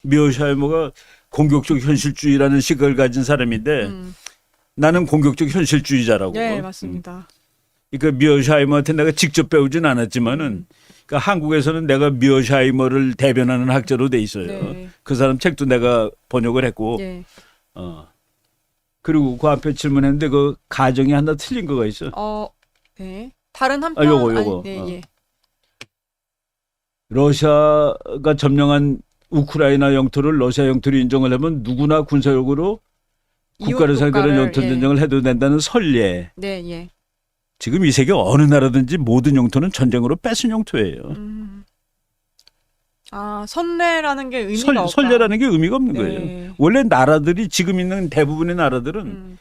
미어샤이머가 공격적 현실주의라는 시각을 가진 사람인데 나는 공격적 현실주의자라고. 네, 맞습니다. 그러니까 미어샤이머한테 내가 직접 배우진 않았지만은 그러니까 한국에서는 내가 미어샤이머를 대변하는 학자로 돼 있어요. 네. 그 사람 책도 내가 번역을 했고. 예. 그리고 그 앞에 질문했는데 그 가정이 하나 틀린 거가 있어. 네. 다른 한편 요거. 네, 예. 러시아가 점령한 우크라이나 영토를 러시아 영토로 인정을 하면 누구나 군사력으로 국가를 상대로 영토 전쟁을 해도 된다는 설례. 네, 예. 지금 이 세계 어느 나라든지 모든 영토는 전쟁으로 뺏은 영토예요. 선례라는 게 의미가 없다. 설례라는 게 의미가 없는 네. 거예요. 원래 나라들이 지금 있는 대부분의 나라들은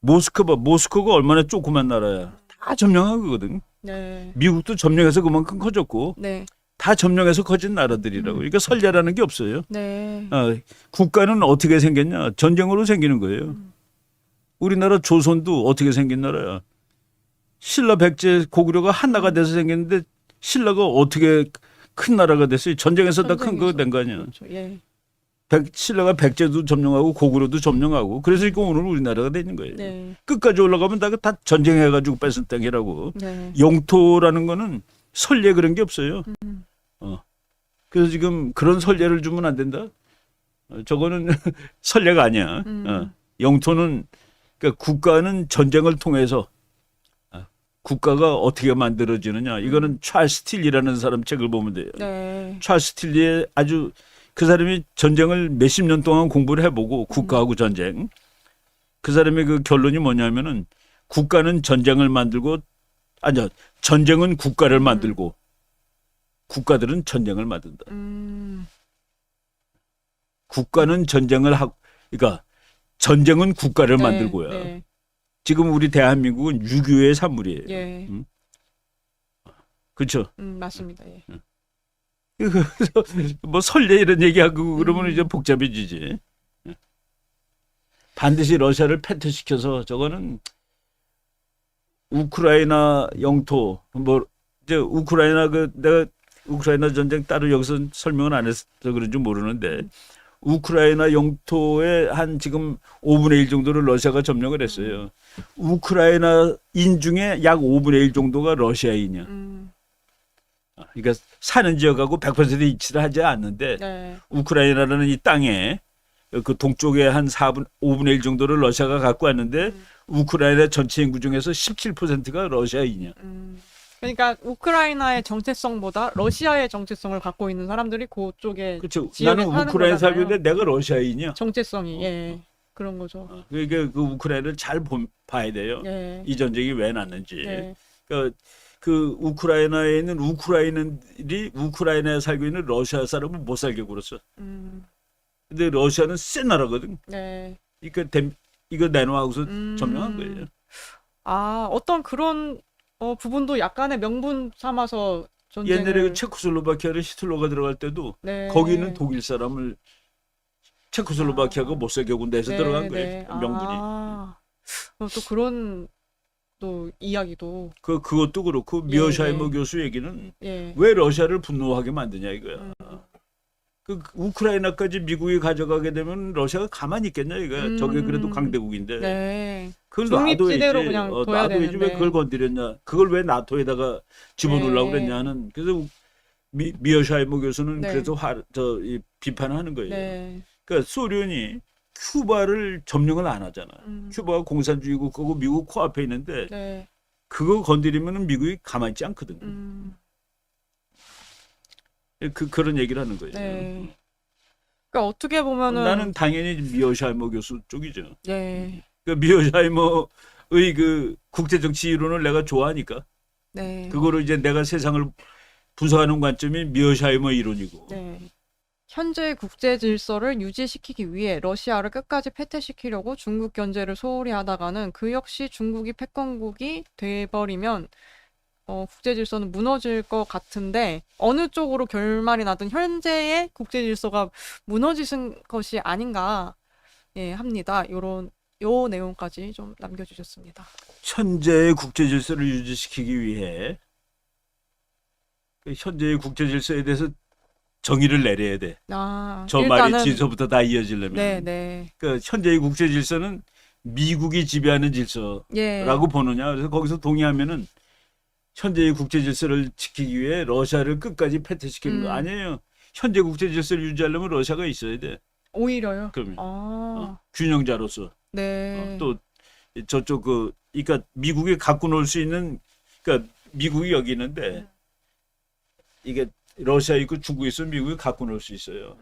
모스크바가 얼마나 조그만 나라야. 다 점령한 거거든. 네. 미국도 점령해서 그만큼 커졌고 네. 다 점령해서 커진 나라들이라고. 그러니까 설례라는 게 없어요. 네. 국가는 어떻게 생겼냐? 전쟁으로 생기는 거예요. 우리나라 조선도 어떻게 생긴 나라야? 신라 백제 고구려가 한나가 돼서 생겼는데 신라가 어떻게 큰 나라가 됐어요? 전쟁에서 다 큰 거 된 거 아니야? 그렇죠. 예. 신라가 백제도 점령하고 고구려도 점령하고 그래서 이거 오늘 우리나라가 되는 거예요. 네. 끝까지 올라가면 다 전쟁해가지고 뺏은 땅이라고. 네. 영토라는 거는 설례 그런 게 없어요. 그래서 지금 그런 설례를 주면 안 된다. 저거는 설례가 아니야. 영토는 그러니까 국가는 전쟁을 통해서 국가가 어떻게 만들어지느냐. 이거는 찰스 스틸리라는 사람 책을 보면 돼요. 네. 찰스 스틸리의 아주 그 사람이 전쟁을 몇십 년 동안 공부를 해보고 국가하고 전쟁. 그 사람의 그 결론이 뭐냐면은 국가는 전쟁을 만들고 전쟁은 국가를 만들고 국가들은 전쟁을 만든다. 국가는 전쟁을 하고 그러니까 전쟁은 국가를 만들고요. 네. 지금 우리 대한민국은 6.25의 산물이에요. 예. 그렇죠? 맞습니다. 예. 그래서 뭐 설례 이런 얘기하고 그러면 이제 복잡해지지. 반드시 러시아를 패퇴시켜서 저거는 우크라이나 영토 뭐 이제 우크라이나 내가 우크라이나 전쟁 따로 여기서 설명은 안 해서 그런지 모르는데 우크라이나 영토의 한 지금 5분의 1 정도를 러시아가 점령을 했어요. 우크라이나인 중에 약 5분의 1 정도가 러시아인이야. 그러니까 사는 지역하고 100% 일치를 하지 않는데 네. 우크라이나라는 이 땅에 그 동쪽에 한 5분의 1 정도를 러시아가 갖고 왔는데 우크라이나 전체 인구 중에서 17%가 러시아인이야. 그러니까 우크라이나의 정체성보다 러시아의 정체성을 갖고 있는 사람들이 그쪽에 그렇죠. 지역에 나는 사는 우크라이나 살고 거잖아요. 있는데 내가 러시아인이야. 정체성이 예. 그런 거죠. 그러니까 그 우크라이나를 잘 봐야 돼요. 예. 이 전쟁이 왜 났는지. 예. 그러니까 그 우크라이나에 있는 우크라이나들이 우크라이나에 살고 있는 러시아 사람은 못 살게 굴었어. 근데 러시아는 센 나라거든. 네. 그러니까 이거 내놓아서 점령한 거예요. 어떤 그런 부분도 약간의 명분 삼아서 전쟁을 옛날에 그 체코슬로바키아를 히틀러가 들어갈 때도 네. 거기는 독일 사람을 체코슬로바키아가 못 살게 군다 해서 네, 들어간 네. 거예요. 명분이. 또 그런 또 이야기도 그것도 그렇고 미어샤이머 교수 얘기는 예. 왜 러시아를 분노하게 만드냐 이거야. 그 우크라이나까지 미국이 가져가게 되면 러시아가 가만히 있겠냐 이거야. 저게 그래도 강대국인데. 네. 그걸 중립지대로 놔둬야지. 그냥 둬야 놔둬야지 되는데. 왜 그걸 건드렸냐. 그걸 왜 나토에다가 집어넣으려고 네. 그랬냐 하는. 그래서 미어샤이머 교수는 네. 그래서 비판을 하는 거예요. 네. 그러니까 소련이 큐바를 점령을 안 하잖아. 큐바가 공산주의 국가고 미국 코앞에 있는데 네. 그거 건드리면 미국이 가만히 있지 않거든. 그런 얘기를 하는 거예요. 네. 그러니까 어떻게 보면은 나는 당연히 미어샤이머 교수 쪽이죠. 네. 그 미어샤이머의 그 국제정치 이론을 내가 좋아하니까 네. 그거로 이제 내가 세상을 분석하는 관점이 미어샤이머 이론이고. 네. 현재의 국제 질서를 유지시키기 위해 러시아를 끝까지 패퇴시키려고 중국 견제를 소홀히 하다가는 그 역시 중국이 패권국이 돼버리면 국제 질서는 무너질 것 같은데 어느 쪽으로 결말이 나든 현재의 국제 질서가 무너지는 것이 아닌가 합니다. 요 내용까지 좀 남겨주셨습니다. 현재의 국제 질서를 유지시키기 위해 현재의 국제 질서에 대해서 정의를 내려야 돼. 아, 저 말이 일단은 질서부터 다 이어지려면. 네, 네. 그 현재의 국제 질서는 미국이 지배하는 질서라고 예. 보느냐. 그래서 거기서 동의하면은 현재의 국제 질서를 지키기 위해 러시아를 끝까지 패퇴시키는 거 아니에요. 현재 국제 질서를 유지하려면 러시아가 있어야 돼. 오히려요. 그러면 아, 균형자로서 네. 또 저쪽 그러니까 미국이 갖고 놀 수 있는 그러니까 미국이 여기 있는데 이게 러시아 있고 중국 있으면 미국이 갖고 놀 수 있어요.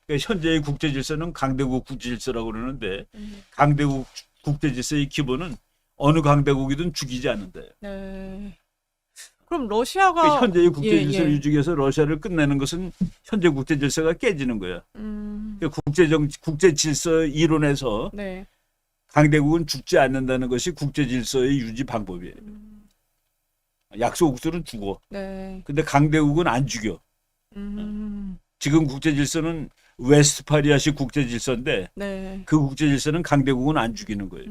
그러니까 현재의 국제 질서는 강대국 국제 질서라고 그러는데 강대국 국제 질서의 기본은 어느 강대국이든 죽이지 않는다. 네. 그럼 러시아가 그러니까 현재의 국제 예, 질서를 예. 유지해서 위해서 러시아를 끝내는 것은 현재 국제 질서가 깨지는 거야. 그러니까 국제 질서 이론에서 네. 강대국은 죽지 않는다는 것이 국제 질서의 유지 방법이에요. 약소국들은 죽어. 네. 근데 강대국은 안 죽여. 지금 국제 질서는 웨스트파리아식 국제 질서인데 네. 그 국제 질서는 강대국은 안 죽이는 거예요.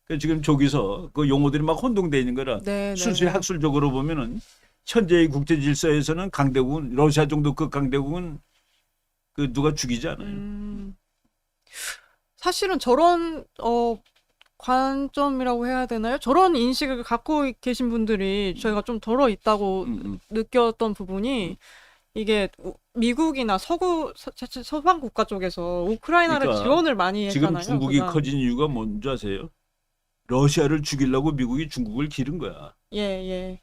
그러니까 지금 저기서 그 용어들이 막 혼동돼 있는 거라 네, 순수히 네. 학술적으로 보면은 현재의 국제 질서에서는 강대국은 러시아 정도 그 강대국은 그 누가 죽이지 않아요. 사실은 저런 관점이라고 해야 되나요? 저런 인식을 갖고 계신 분들이 저희가 좀 덜어 있다고 느꼈던 부분이 이게 미국이나 서방 국가 쪽에서 우크라이나를 그러니까 지원을 많이 지금 했잖아요. 중국이 그간. 커진 이유가 뭔지 아세요? 러시아를 죽이려고 미국이 중국을 기른 거야. 예, 예,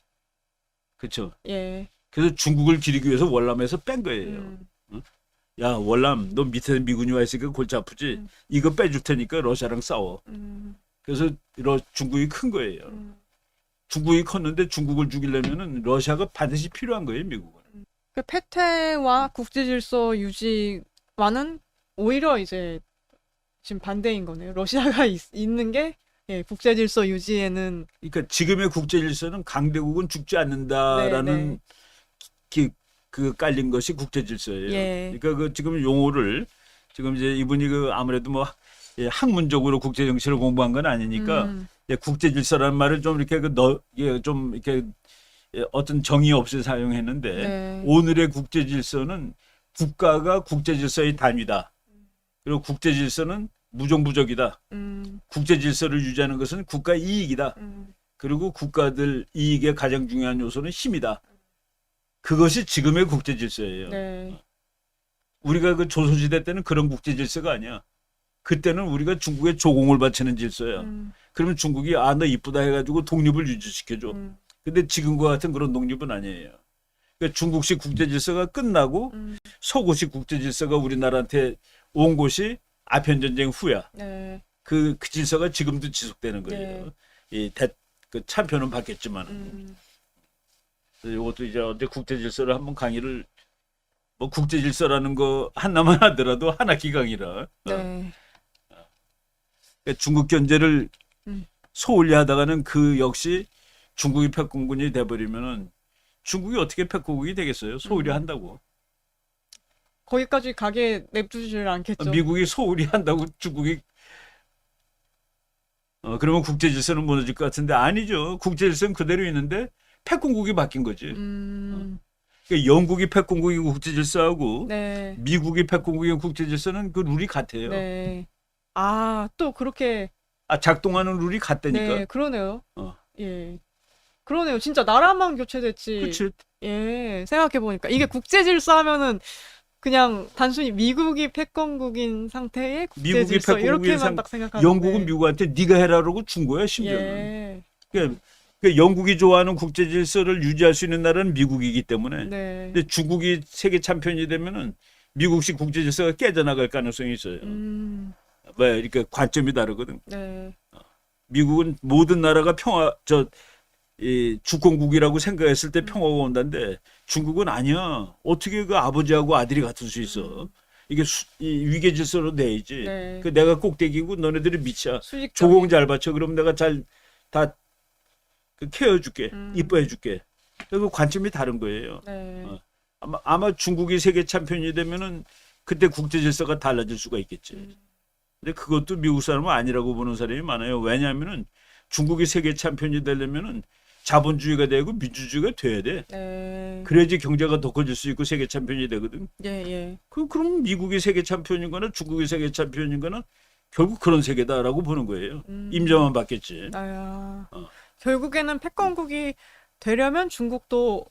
그렇죠? 예. 그래서 중국을 기르기 위해서 월남에서 뺀 거예요. 야, 월남, 너 밑에 미군이 와 있으니까 골치 아프지? 이거 빼줄 테니까 러시아랑 싸워. 그래서 중국이 큰 거예요. 중국이 컸는데 중국을 죽이려면은 러시아가 반드시 필요한 거예요, 미국은. 그 패퇴와 국제 질서 유지와는 오히려 이제 지금 반대인 거네요. 러시아가 있는 게 예, 국제 질서 유지에는 그러니까 지금의 국제 질서는 강대국은 죽지 않는다라는 그 깔린 것이 국제 질서예요. 예. 그러니까 그 지금 용어를 지금 이제 이분이 그 아무래도 뭐 학문적으로 국제 정치를 공부한 건 아니니까 국제 질서라는 말을 좀 이렇게 좀 이렇게 어떤 정의 없이 사용했는데 네. 오늘의 국제 질서는 국가가 국제 질서의 단위다. 그리고 국제 질서는 무정부적이다. 국제 질서를 유지하는 것은 국가 이익이다. 그리고 국가들 이익의 가장 중요한 요소는 힘이다. 그것이 지금의 국제 질서예요. 네. 우리가 그 조선시대 때는 그런 국제 질서가 아니야. 그때는 우리가 중국에 조공을 바치는 질서야. 그러면 중국이 너 이쁘다 해가지고 독립을 유지시켜줘. 근데 지금과 같은 그런 독립은 아니에요. 그러니까 중국식 국제 질서가 끝나고 서구식 국제 질서가 우리나라한테 온 곳이 아편 전쟁 후야. 네. 그 질서가 지금도 지속되는 거예요. 그 참표는 바뀌었지만. 이것도 이제 어제 국제 질서를 한번 강의를 뭐 국제 질서라는 거 하나만 하더라도 한 학기 강의라. 네. 그러니까 중국 견제를 소홀히 하다가는 그 역시 중국이 패권국이 돼버리면은 중국이 어떻게 패권국이 되겠어요? 소홀히 한다고. 거기까지 가게 냅두지를 않겠죠. 미국이 소홀히 한다고 중국이 그러면 국제 질서는 무너질 것 같은데 아니죠. 국제 질서는 그대로 있는데 패권국이 바뀐 거지. 그러니까 영국이 패권국이 국제 질서하고 네. 미국이 패권국의 국제 질서는 그 룰이 같아요. 네. 아, 또 그렇게 작동하는 룰이 같다니까. 네, 그러네요. 예. 그러네요. 진짜 나라만 교체됐지. 그렇지. 예, 생각해보니까. 이게 국제 질서 하면은 그냥 단순히 미국이 패권국인 상태의 국제 미국이 질서 패권국인 이렇게만 딱 생각하는데. 영국은 미국한테 네가 해라라고 준 거야 심지어는. 예. 그러니까 영국이 좋아하는 국제 질서를 유지할 수 있는 나라는 미국이기 때문에. 네. 근데 중국이 세계 챔피언이 되면은 미국식 국제 질서가 깨져나갈 가능성이 있어요. 왜 이렇게 관점이 다르거든. 네. 미국은 모든 나라가 주권국이라고 생각했을 때 평화가 온다는데 중국은 아니야. 어떻게 그 아버지하고 아들이 같을 수 있어? 이게 이 위계 질서로 내야지. 네. 그 내가 꼭대기고 너네들이 밑이야. 수직적인. 조공 잘 받쳐. 그럼 내가 다 케어줄게. 이뻐해줄게. 그 관점이 다른 거예요. 네. 아마 중국이 세계 챔피언이 되면은 그때 국제 질서가 달라질 수가 있겠지. 근데 그것도 미국 사람은 아니라고 보는 사람이 많아요. 왜냐하면은 중국이 세계 챔피언이 되려면은 자본주의가 되고 민주주의가 돼야 돼. 네. 그래야지 경제가 더 커질 수 있고 세계 챔피언이 되거든. 예, 예. 그럼 미국이 세계 챔피언인 거나 중국이 세계 챔피언인 거나 결국 그런 세계다라고 보는 거예요. 임자만 받겠지. 아야. 어. 결국에는 패권국이 되려면 중국도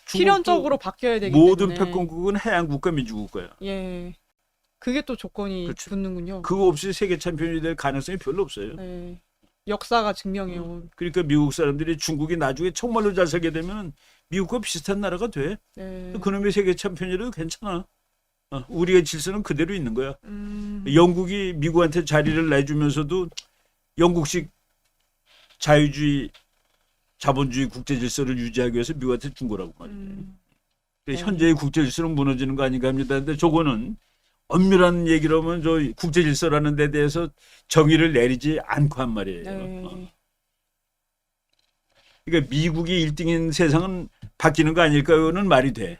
중국도 필연적으로 바뀌어야 되기 모든 때문에. 패권국은 해양국가 민주국가야. 예. 그게 또 조건이 그렇죠. 붙는군요. 그거 없이 세계 챔피언이 될 가능성이 별로 없어요. 예. 역사가 증명해온. 그러니까 미국 사람들이 중국이 나중에 정말로 잘 살게 되면 미국과 비슷한 나라가 돼. 예. 그놈의 세계 챔피언이라도 괜찮아. 우리의 질서는 그대로 있는 거야. 음. 영국이 미국한테 자리를 내주면서도 영국식 자유주의, 자본주의 국제 질서를 유지하기 위해서 미국한테 준 거라고 말이에요. 네. 현재의 국제 질서는 무너지는 거 아닌가 합니다. 근데 저거는 엄밀한 얘기로 하면 저 국제 질서라는 데 대해서 정의를 내리지 않고 한 말이에요. 네. 그러니까 미국이 1등인 세상은 바뀌는 거 아닐까요는 말이 돼.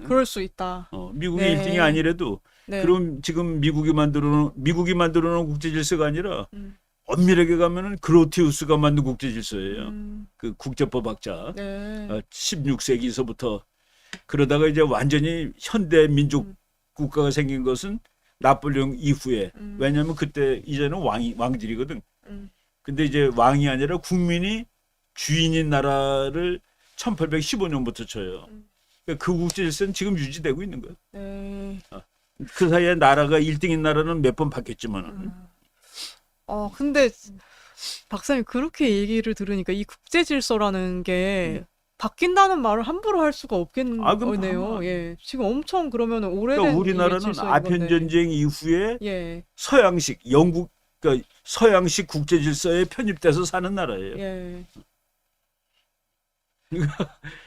그럴 수 있다. 미국이 네. 1등이 아니라도 네. 그럼 지금 미국이 만들어놓은 국제 질서가 아니라 음. 엄밀하게 가면은 그로티우스가 만든 국제 질서예요. 음. 그 국제법 학자. 네. 16세기서부터 그러다가 이제 완전히 현대 민족 국가가 생긴 것은 나폴레옹 이후에. 왜냐하면 그때 이제는 왕들이거든. 근데 이제 왕이 아니라 국민이 주인인 나라를 1815년부터 쳐요. 그러니까 그 국제 질서는 지금 유지되고 있는 거예요. 네. 그 사이에 나라가 1등인 나라는 몇 번 바뀌었지만은. 근데 박사님 그렇게 얘기를 들으니까 이 국제 질서라는 게 바뀐다는 말을 함부로 할 수가 그럼 없겠네요. 예. 지금 엄청 그러면 오래된 그러니까 이게 우리나라는 질서인 아편 건데. 전쟁 이후에 예. 서양식 그러니까 서양식 국제 질서에 편입돼서 사는 나라예요. 예.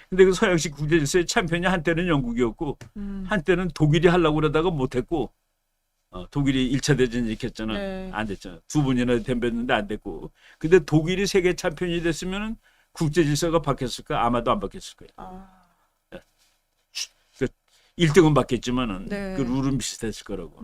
근데 그 서양식 국제 질서의 챔피언이 한때는 영국이었고 한때는 독일이 하려고 그러다가 못했고 독일이 1차 대전 일으켰잖아. 네. 안 됐잖아. 두 번이나 덤볐는데 안 됐고. 근데 독일이 세계 챔피언이 됐으면은 국제 질서가 바뀌었을까? 아마도 안 바뀌었을 거야. 그 1등은 바뀌었지만은 네. 그 룰은 비슷했을 거라고.